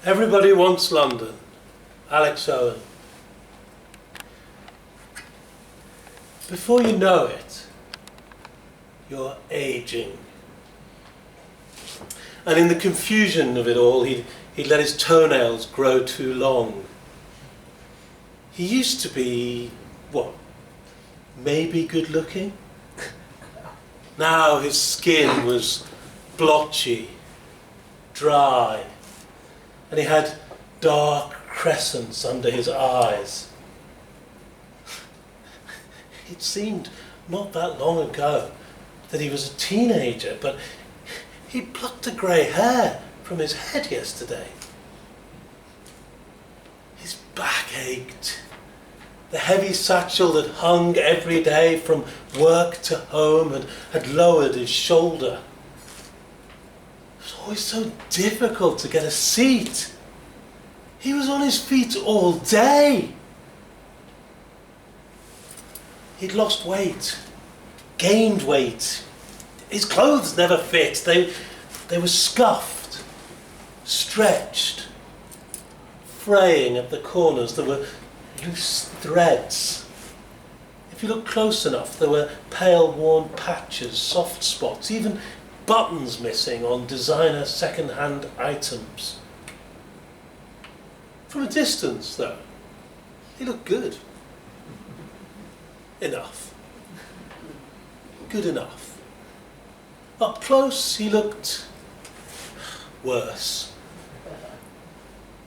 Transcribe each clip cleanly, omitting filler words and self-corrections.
Everybody wants London. Alix Owen. Before you know it, you're aging. And in the confusion of it all, he'd let his toenails grow too long. He used to be, what, maybe good looking? Now his skin was blotchy, dry, and he had dark crescents under his eyes. It seemed not that long ago that he was a teenager, but he plucked a grey hair from his head yesterday. His back ached. The heavy satchel that hung every day from work to home had lowered his shoulder. It was always so difficult to get a seat. He was on his feet all day. He'd lost weight, gained weight. His clothes never fit. They were scuffed, stretched, fraying at the corners. There were loose threads. If you looked close enough, there were pale, worn patches, soft spots, even buttons missing on designer second-hand items. From a distance, though, he looked good. Enough. Good enough. Up close, he looked worse.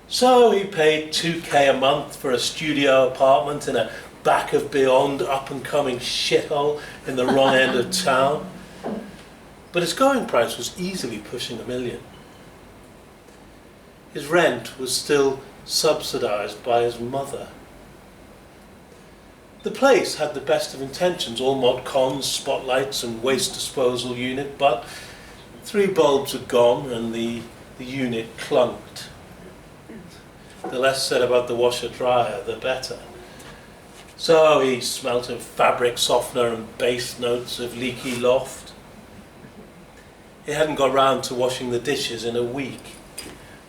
So he paid £2,000 a month for a studio apartment in a back of beyond up-and-coming shithole in the wrong end of town. But his going price was easily pushing £1 million. His rent was still subsidised by his mother. The place had the best of intentions, all mod cons, spotlights and waste disposal unit, but 3 bulbs had gone and the unit clunked. The less said about the washer-dryer, the better. So he smelt of fabric softener and base notes of leaky loft. He hadn't got round to washing the dishes in a week.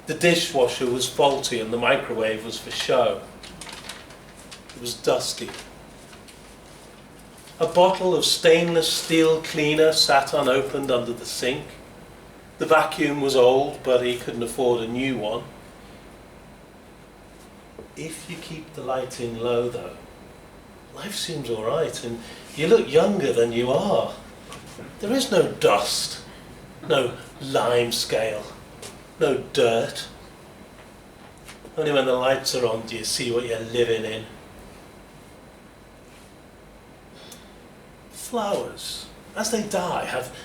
The dishwasher was faulty and the microwave was for show. It was dusty. A bottle of stainless steel cleaner sat unopened under the sink. The vacuum was old, but he couldn't afford a new one. If you keep the lighting low, though, life seems all right, and you look younger than you are. There is no dust, no lime scale, no dirt. Only when the lights are on do you see what you're living in. Flowers, as they die, have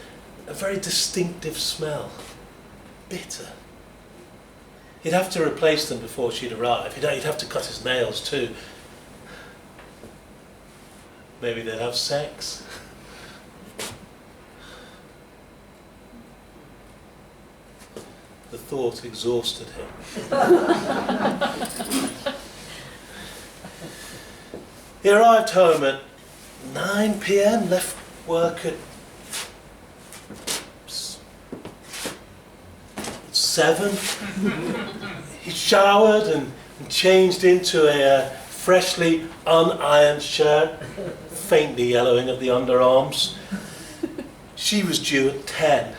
a very distinctive smell. Bitter. He'd have to replace them before she'd arrive. He'd have to cut his nails too. Maybe they'd have sex. The thought exhausted him. He arrived home at 9 p.m, left work at 7. He showered and changed into a freshly unironed shirt, faintly yellowing at the underarms. She was due at 10. It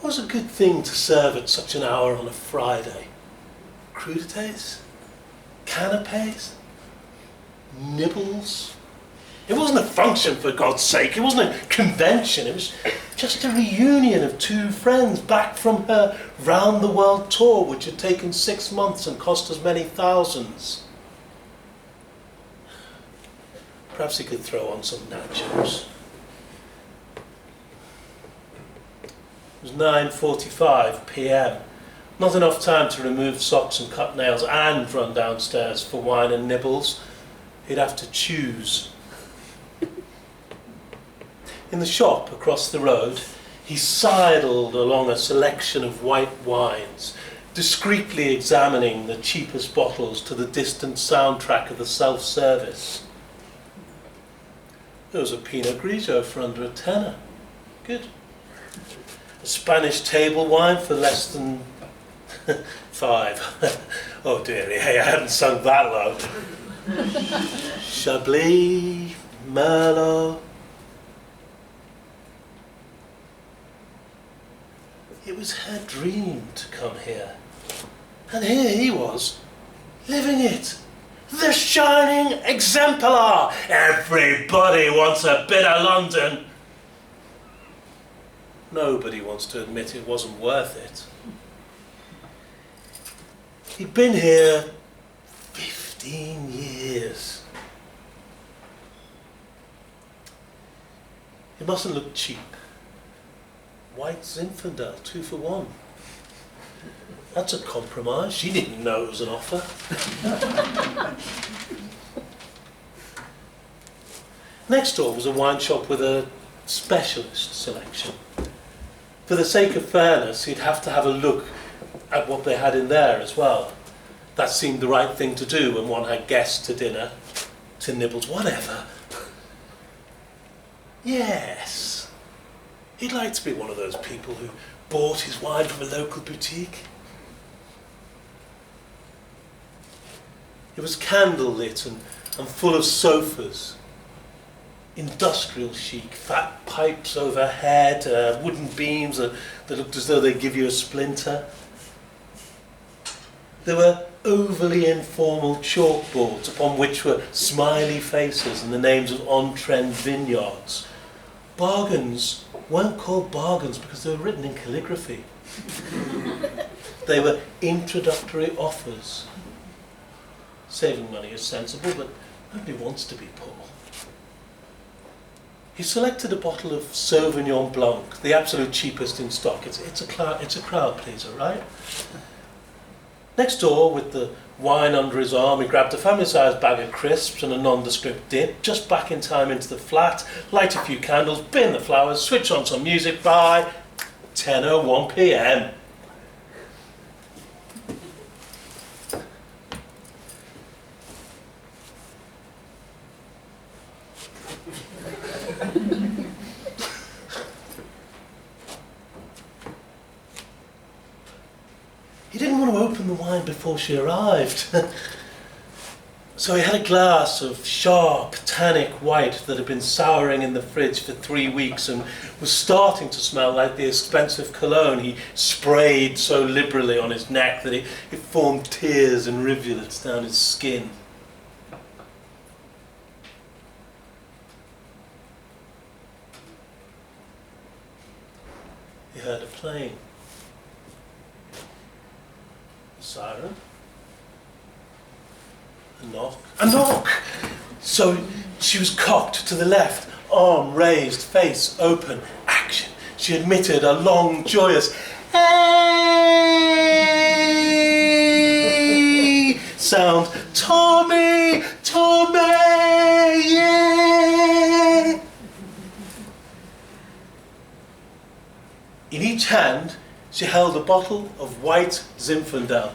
was a good thing to serve at such an hour on a Friday. Crudités? Canapés? Nibbles? It wasn't a function, for God's sake. It wasn't a convention. It was just a reunion of 2 friends back from her round-the-world tour, which had taken 6 months and cost as many thousands. Perhaps he could throw on some nachos. It was 9:45 p.m. Not enough time to remove socks and cut nails and run downstairs for wine and nibbles. He'd have to choose. In the shop across the road, he sidled along a selection of white wines, discreetly examining the cheapest bottles to the distant soundtrack of the self-service. There was a Pinot Grigio for under £10. Good. A Spanish table wine for less than 5. Oh dearie, hey, I hadn't sung that low. Chablis, Merlot. It was her dream to come here. And here he was, living it. The shining exemplar. Everybody wants a bit of London. Nobody wants to admit it wasn't worth it. He'd been here 15 years. It mustn't look cheap. White Zinfandel, 2 for 1. That's a compromise. She didn't know it was an offer. Next door was a wine shop with a specialist selection. For the sake of fairness, he'd have to have a look at what they had in there as well. That seemed the right thing to do when one had guests to dinner, to nibbles, whatever. Yes. He'd like to be one of those people who bought his wine from a local boutique. It was candle-lit and full of sofas. Industrial chic, fat pipes overhead, wooden beams that looked as though they'd give you a splinter. There were overly informal chalkboards upon which were smiley faces and the names of on-trend vineyards. Bargains weren't called bargains because they were written in calligraphy. They were introductory offers. Saving money is sensible, but nobody wants to be poor. He selected a bottle of Sauvignon Blanc, the absolute cheapest in stock. It's a crowd pleaser, right? Next door, with the wine under his arm, he grabbed a family-sized bag of crisps and a nondescript dip, just back in time into the flat, light a few candles, bin the flowers, switch on some music by 10:01 p.m. He didn't want to open the wine before she arrived. So he had a glass of sharp, tannic white that had been souring in the fridge for 3 weeks and was starting to smell like the expensive cologne he sprayed so liberally on his neck that it formed tears and rivulets down his skin. He heard a plane. Siren. A knock. A knock! So she was cocked to the left, arm raised, face open. Action. She emitted a long, joyous hey sound. Tommy! Tommy! Yeah! In each hand, she held a bottle of white Zinfandel.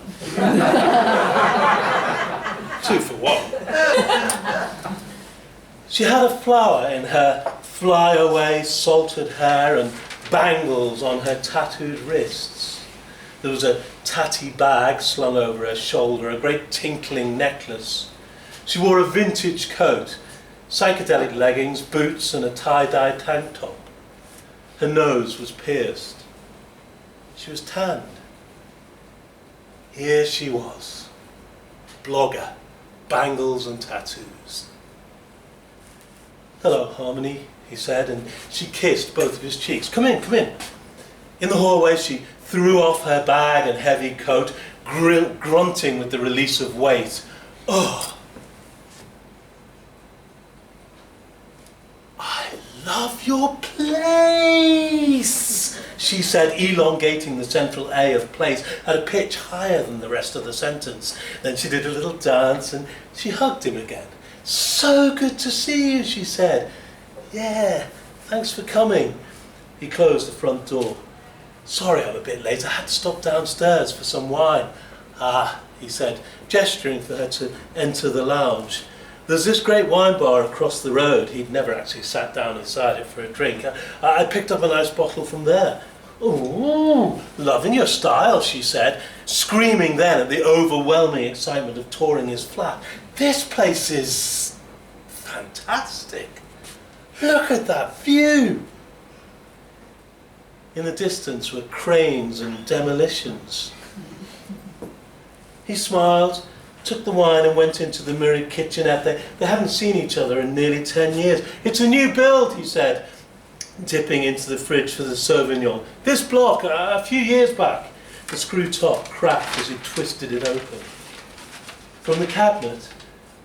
2 for 1. She had a flower in her fly-away salted hair and bangles on her tattooed wrists. There was a tatty bag slung over her shoulder, a great tinkling necklace. She wore a vintage coat, psychedelic leggings, boots and a tie-dye tank top. Her nose was pierced. She was tanned. Here she was, blogger, bangles and tattoos. "Hello, Harmony," he said, and she kissed both of his cheeks. Come in, come in." In the hallway, she threw off her bag and heavy coat, grunting with the release of weight. "Oh, I love your place," she said, elongating the central A of place at a pitch higher than the rest of the sentence. Then she did a little dance and she hugged him again. "So good to see you," she said. "Yeah, thanks for coming." He closed the front door. "Sorry I'm a bit late. I had to stop downstairs for some wine." "Ah," he said, gesturing for her to enter the lounge. "There's this great wine bar across the road." He'd never actually sat down inside it for a drink. "I picked up a nice bottle from there." "Ooh, loving your style," she said, screaming then at the overwhelming excitement of touring his flat. "This place is fantastic. Look at that view." In the distance were cranes and demolitions. He smiled, took the wine and went into the mirrored kitchenette. They hadn't seen each other in nearly 10 years. "It's a new build," he said, dipping into the fridge for the Sauvignon. "This block, a few years back." The screw top cracked as he twisted it open. From the cabinet,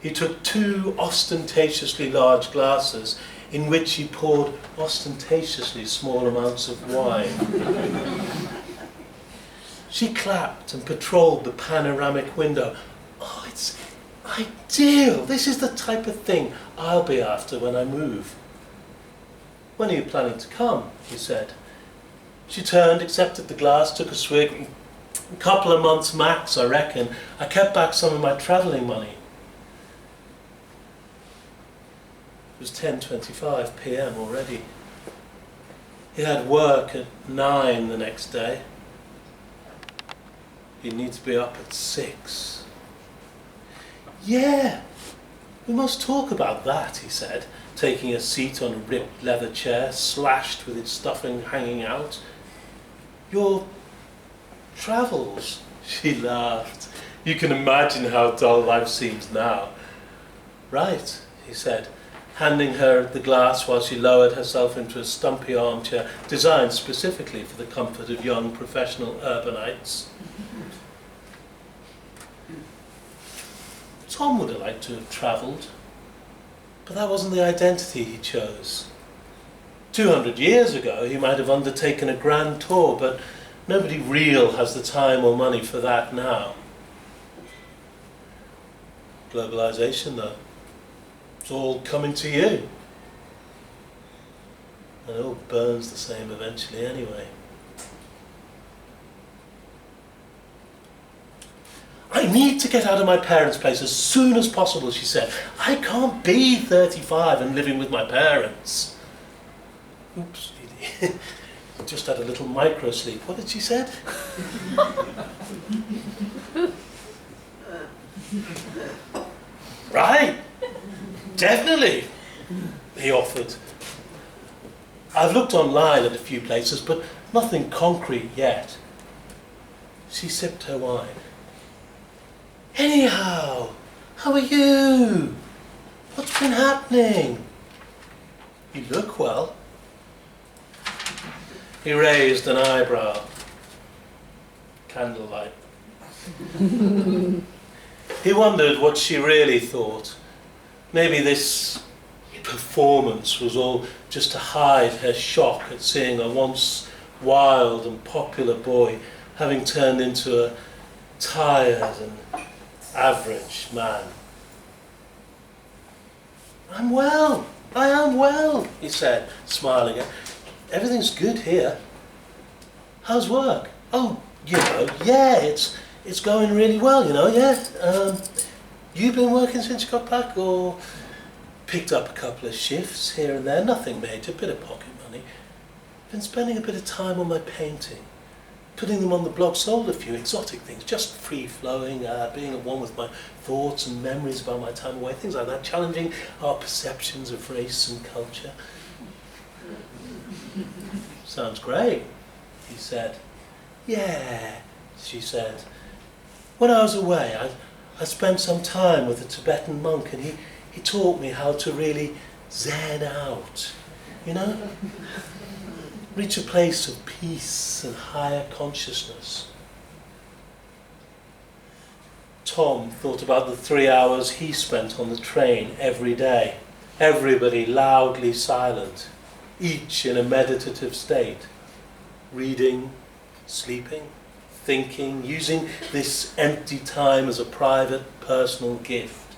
he took 2 ostentatiously large glasses in which he poured ostentatiously small amounts of wine. She clapped and patrolled the panoramic window. "Oh, it's ideal. This is the type of thing I'll be after when I move." "When are you planning to come?" he said. She turned, accepted the glass, took a swig. "A couple of months max, I reckon. I kept back some of my travelling money." It was 10:25 p.m. already. He had work at 9 the next day. He'd need to be up at 6. "Yeah, we must talk about that," he said, taking a seat on a ripped leather chair, slashed with its stuffing hanging out. "Your travels," she laughed. "You can imagine how dull life seems now." "Right," he said, handing her the glass while she lowered herself into a stumpy armchair designed specifically for the comfort of young professional urbanites. Tom would have liked to have travelled, but that wasn't the identity he chose. 200 years ago he might have undertaken a grand tour, but nobody real has the time or money for that now. Globalization, though, it's all coming to you. And it all burns the same eventually anyway. "I need to get out of my parents' place as soon as possible," she said. "I can't be 35 and living with my parents." Oops, he just had a little micro sleep. What did she say? "Right, definitely," he offered. "I've looked online at a few places, but nothing concrete yet." She sipped her wine. "Anyhow, how are you? What's been happening?" "You look well." He raised an eyebrow. Candlelight. He wondered what she really thought. Maybe this performance was all just to hide her shock at seeing a once wild and popular boy having turned into a tired and average man. "I'm well. I am well," he said, smiling. "Everything's good here." "How's work?" "Oh, yeah, it's going really well, yeah. You've been working since you got back, or picked up a couple of shifts here and there, nothing major, bit of pocket money. Been spending a bit of time on my painting, putting them on the blog, sold a few exotic things, just free-flowing, being at one with my thoughts and memories about my time away, things like that, challenging our perceptions of race and culture." "Sounds great," he said. "Yeah," she said. "When I was away, I spent some time with a Tibetan monk, and he taught me how to really zen out, reach a place of peace and higher consciousness." Tom thought about the 3 hours he spent on the train every day, everybody loudly silent, each in a meditative state, reading, sleeping, thinking, using this empty time as a private, personal gift.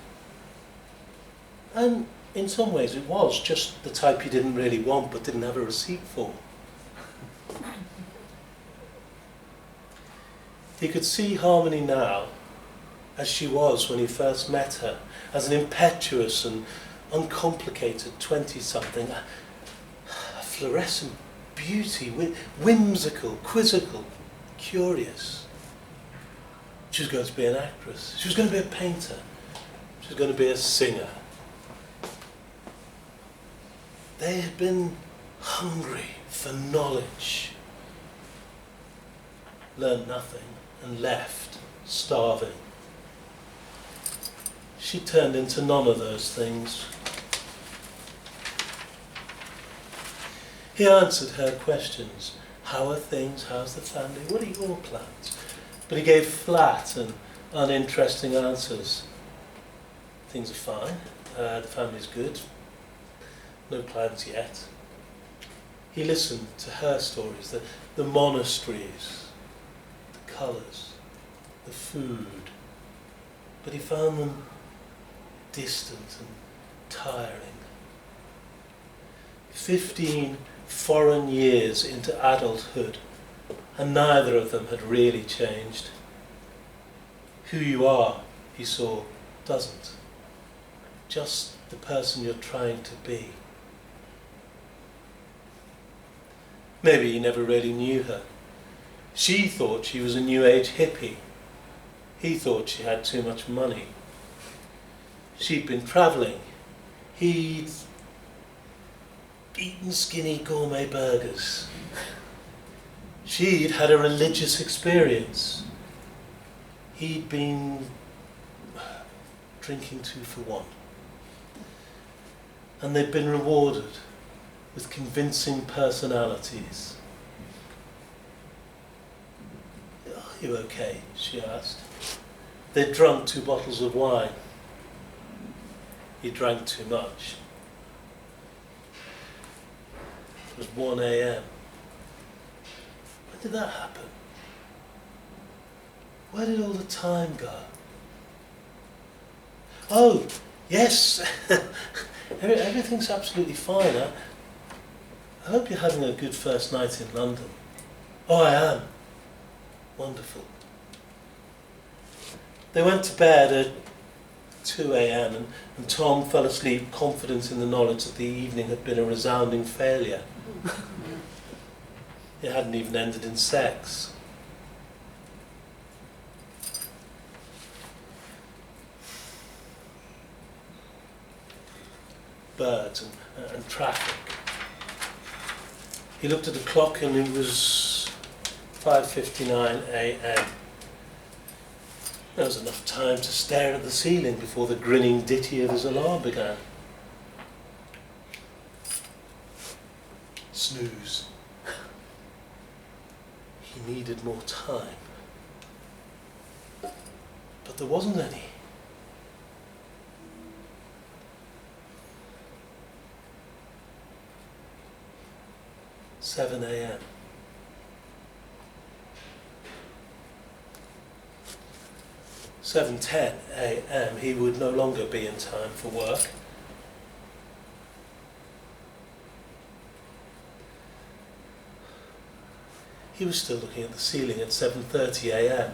And in some ways it was just the type he didn't really want but didn't have a receipt for. He could see Harmony now as she was when he first met her, as an impetuous and uncomplicated 20-something, a fluorescent beauty, whimsical, quizzical, curious. She was going to be an actress. She was going to be a painter. She was going to be a singer. They had been hungry for knowledge, learned nothing, and left starving. She turned into none of those things. He answered her questions. How are things? How's the family? What are your plans? But he gave flat and uninteresting answers. Things are fine. The family's good. No plans yet. He listened to her stories, the monasteries, the colours, the food. But he found them distant and tiring. 15 foreign years into adulthood, and neither of them had really changed. Who you are, he saw, doesn't. Just the person you're trying to be. Maybe he never really knew her. She thought she was a New Age hippie. He thought she had too much money. She'd been travelling. He'd eaten skinny gourmet burgers. She'd had a religious experience. He'd been drinking 2 for 1. And they'd been rewarded with convincing personalities. Are you okay? She asked. They'd drunk 2 bottles of wine. He drank too much. It was 1 a.m. When did that happen? Where did all the time go? Oh, yes. Everything's absolutely fine. I hope you're having a good first night in London. Oh, I am. Wonderful. They went to bed at 2 a.m. and Tom fell asleep confident in the knowledge that the evening had been a resounding failure. It hadn't even ended in sex. Birds and traffic. He looked at the clock and it was 5:59 a.m. There was enough time to stare at the ceiling before the grinning ditty of his alarm began. Snooze. He needed more time. But there wasn't any. "7 a.m. 7:10 a.m. He would no longer be in time for work. He was still looking at the ceiling at 7:30 a.m.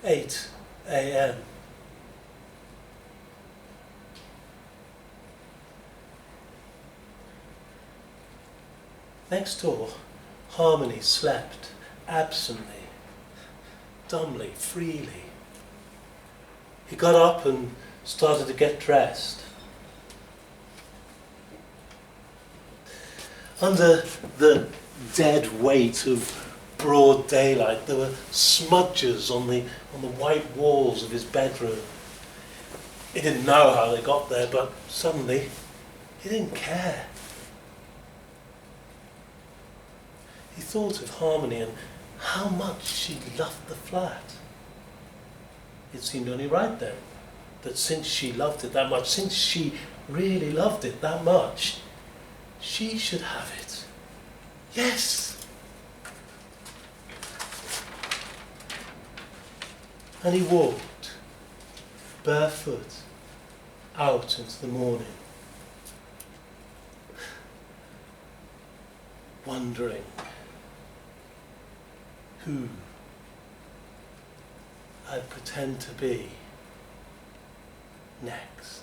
"8 a.m. Next door, Harmony slept, absently, dumbly, freely. He got up and started to get dressed. Under the dead weight of broad daylight, there were smudges on the white walls of his bedroom. He didn't know how they got there, but suddenly he didn't care. He thought of Harmony and how much she loved the flat. It seemed only right then that since she loved it that much, since she really loved it that much, she should have it. Yes! And he walked, barefoot, out into the morning, wondering who I'd pretend to be next.